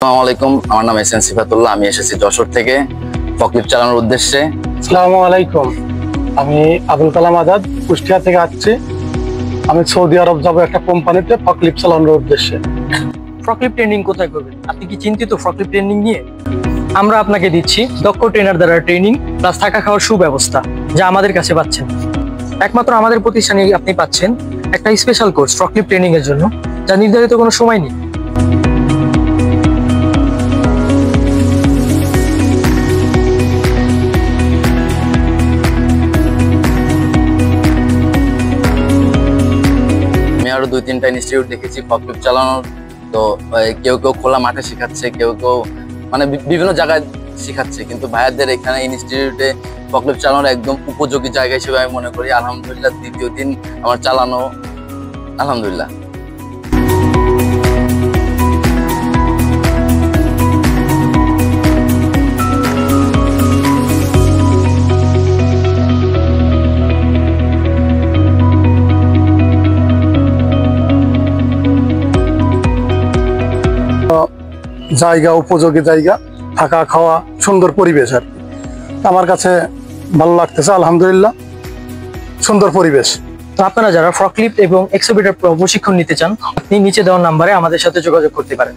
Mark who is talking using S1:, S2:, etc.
S1: আসসালামু আলাইকুম, আমার নাম এস এন সিফাতুল্লাহ। আমি এসেছি যশোর থেকে ফকলিফট চালানোর উদ্দেশ্যে।
S2: আসসালামু আলাইকুম, আমি আবুল কালাম আজাদ কুষ্টিয়া থেকে আসছি। আমি সৌদি আরব যাব একটা কোম্পানিতে ফকলিফট চালানোর উদ্দেশ্যে।
S3: ফকলিফট ট্রেনিং কোথায় করবেন? আপনি কি চিন্তিত ফকলিফট ট্রেনিং নিয়ে? আমরা আপনাকে দিচ্ছি দক্ষ ট্রেনার দ্বারা ট্রেনিং প্লাস থাকা খাওয়ার সুব্যবস্থা, যা আমাদের কাছে পাচ্ছেন। একমাত্র আমাদের প্রতিষ্ঠানে আপনি পাচ্ছেন একটা স্পেশাল কোর্স ফকলিফট ট্রেনিং এর জন্য, যা নির্ধারিত কোনো সময় নেই।
S1: আমি আরো 2-3টা ইনস্টিটিউট দেখেছি ফকলিফট চালানোর। তো কেউ কেউ খোলা মাঠে শেখাচ্ছে, কেউ কেউ মানে বিভিন্ন জায়গায় শেখাচ্ছে, কিন্তু ভাইয়াদের এখানে ইনস্টিটিউটে ফকলিফট চালানোর একদম উপযোগী জায়গা হিসেবে আমি মনে করি। আলহামদুলিল্লাহ, দ্বিতীয় দিন আমার চালানো আলহামদুলিল্লাহ।
S2: জায়গা উপযোগী জায়গা, থাকা খাওয়া, সুন্দর পরিবেশ আর কি। আমার কাছে ভালো লাগতেছে, আলহামদুলিল্লাহ, সুন্দর পরিবেশ।
S3: তো আপনারা যারা ফকলিফট এবং এক্সোভেটর প্রশিক্ষণ নিতে চান, আপনি নিচে দেওয়া নাম্বারে আমাদের সাথে যোগাযোগ করতে পারেন।